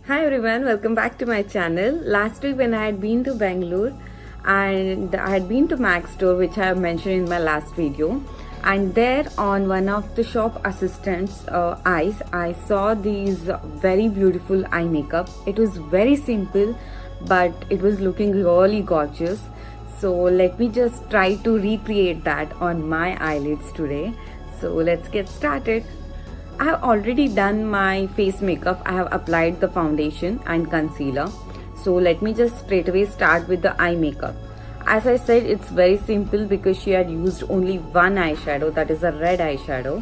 Hi everyone, welcome back to my channel. Last week when I had been to Bangalore and I had been to Mac store, which I have mentioned in my last video, and there on one of the shop assistants eyes, I saw these very beautiful eye makeup. It was very simple but it was looking really gorgeous. So let me just try to recreate that on my eyelids today. So let's get started. I have already done my face makeup. I have applied the foundation and concealer. So let me just straight away start with the eye makeup. As I said, it's very simple because she had used only one eyeshadow, that is a red eyeshadow.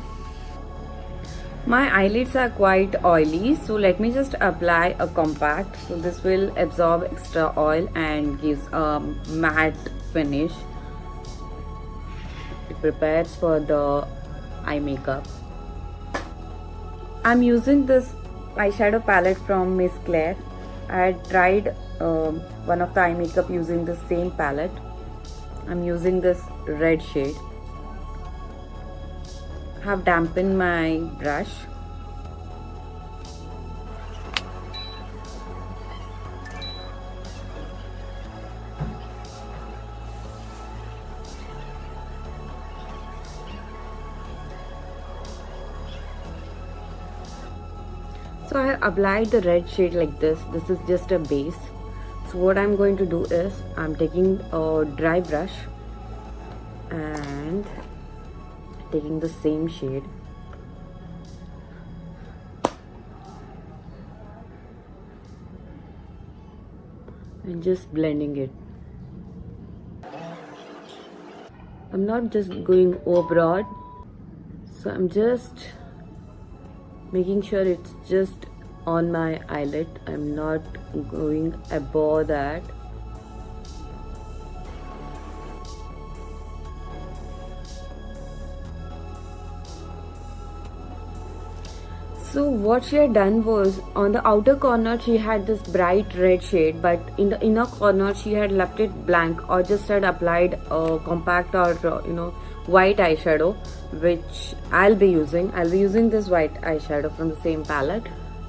My eyelids are quite oily, so let me just apply a compact. So this will absorb extra oil and gives a matte finish. It prepares for the eye makeup. I'm using this eyeshadow palette from Miss Claire. I had tried one of the eye makeup using the same palette. I'm using this red shade. I have dampened my brush. So I have applied the red shade like this. This is just a base. So what I'm going to do is I'm taking a dry brush and taking the same shade. And just blending it. I'm not just going over broad. So I'm just making sure it's just on my eyelid. I'm not going above that. So what she had done was, on the outer corner she had this bright red shade, but in the inner corner she had left it blank, or just had applied a compact or white eyeshadow, which I'll be using. I'll be using this white eyeshadow from the same palette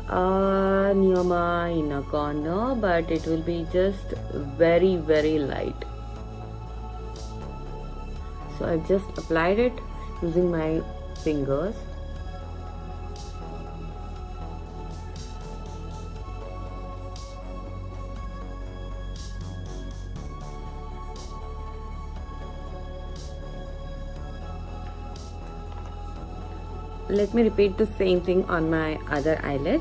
near my inner corner, but it will be just very light. So I've just applied it using my fingers. Let me repeat the same thing on my other eyelid.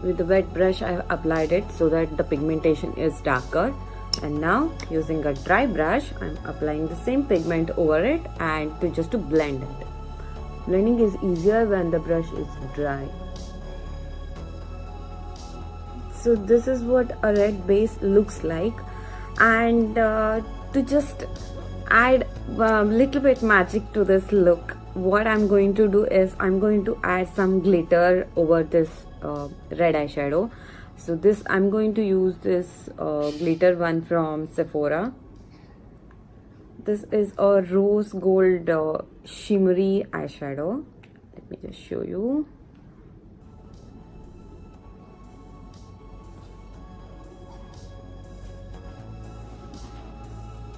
With the wet brush I have applied it so that the pigmentation is darker, and now using a dry brush I'm applying the same pigment over it and just to blend it. Blending is easier when the brush is dry. So this is what a red base looks like, and to just add a little bit magic to this look, what I'm going to do is I'm going to add some glitter over this red eyeshadow. So this I'm going to use this glitter one from Sephora. This is a rose gold shimmery eyeshadow. Let me just show you.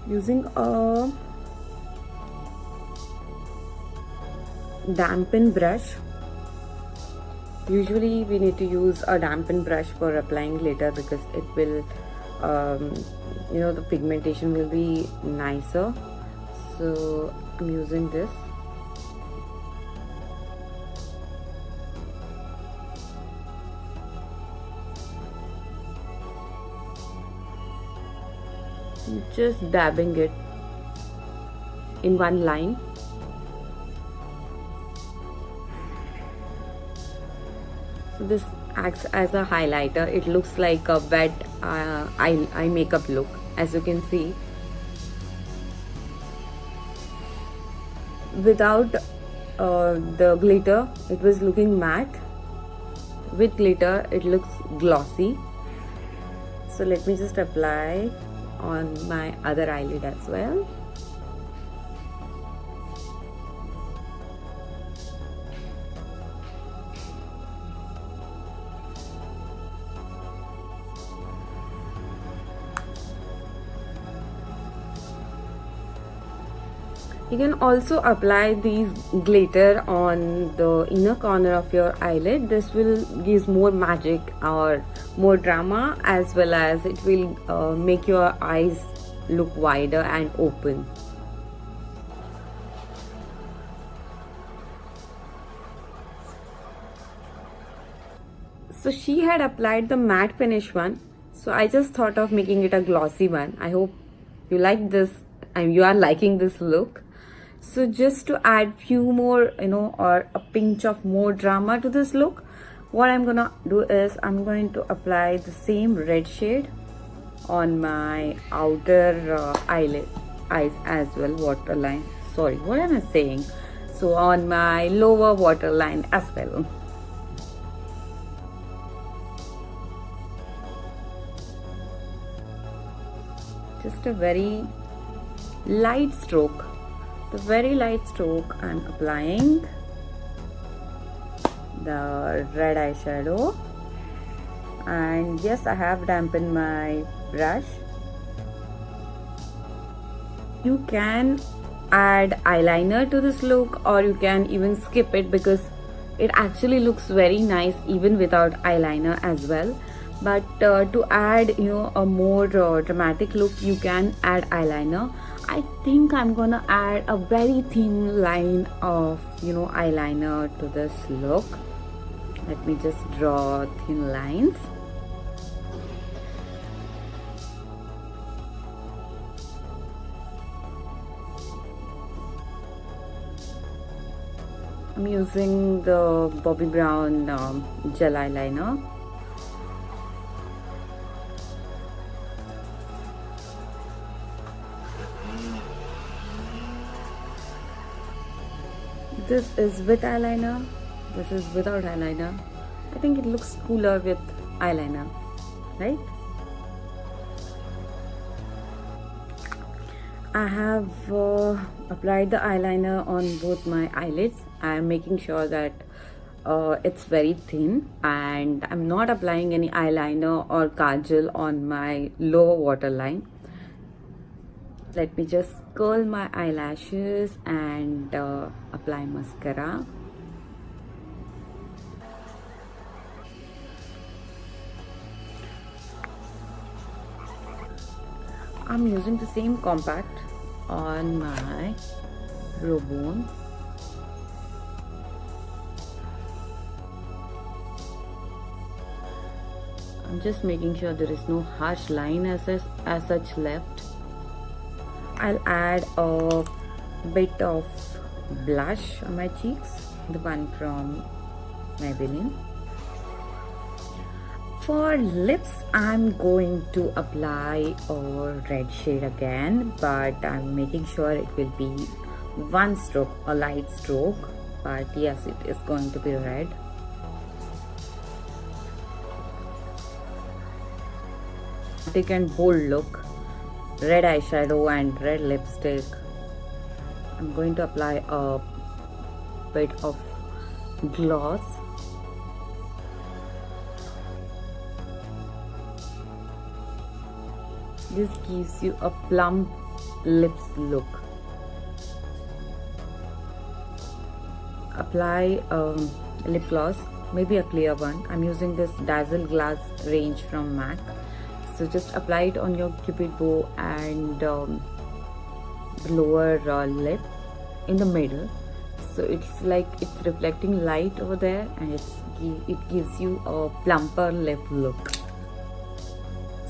Using a dampen brush. Usually we need to use a dampen brush for applying glitter because it will, the pigmentation will be nicer. So I'm using this. Just dabbing it in one line. So this acts as a highlighter. It looks like a wet eye makeup look, as you can see. Without the glitter, it was looking matte. With glitter, it looks glossy. So let me just apply on my other eyelid as well. You can also apply these glitter on the inner corner of your eyelid. This will give more magic or more drama, as well as it will make your eyes look wider and open. So she had applied the matte finish one, so I just thought of making it a glossy one. I hope you like this and you are liking this look. So just to add few more, or a pinch of more drama to this look, what I'm gonna do is I'm going to apply the same red shade on my outer eyes as well, waterline. Sorry, what am I saying? So on my lower waterline as well. Just a very light stroke. The very light stroke, I'm applying the red eyeshadow, and yes, I have dampened my brush. You can add eyeliner to this look, or you can even skip it, because it actually looks very nice even without eyeliner as well. But to add a more dramatic look, you can add eyeliner. I think I'm gonna add a very thin line of eyeliner to this look. Let me just draw thin lines. I'm using the Bobbi Brown gel eyeliner. This is with eyeliner, this is without eyeliner. I think it looks cooler with eyeliner, right? I have applied the eyeliner on both my eyelids. I'm making sure that it's very thin, and I'm not applying any eyeliner or kajal on my lower waterline. Let me just curl my eyelashes and apply mascara. I'm using the same compact on my brow bone. I'm just making sure there is no harsh line as such left. I'll add a bit of blush on my cheeks, the one from Maybelline. For lips, I'm going to apply a red shade again, but I'm making sure it will be one stroke, a light stroke, but yes, it is going to be red. Thick and bold look. Red eyeshadow and red lipstick. I'm going to apply a bit of gloss. This gives you a plump lips look. Apply lip gloss, maybe a clear one. I'm using this Dazzle Glass range from MAC. So just apply it on your cupid bow and the lower lip in the middle. So it's like it's reflecting light over there, and it gives you a plumper lip look.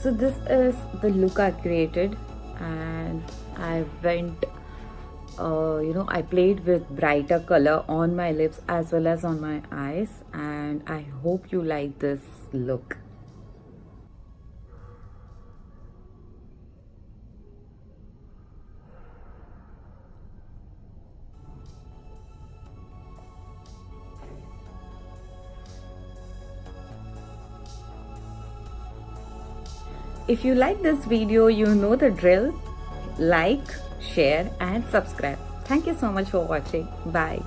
So this is the look I created, and I went I played with brighter color on my lips as well as on my eyes, and I hope you like this look. if you like this video, you know the drill. Like, share and subscribe. Thank you so much for watching. Bye.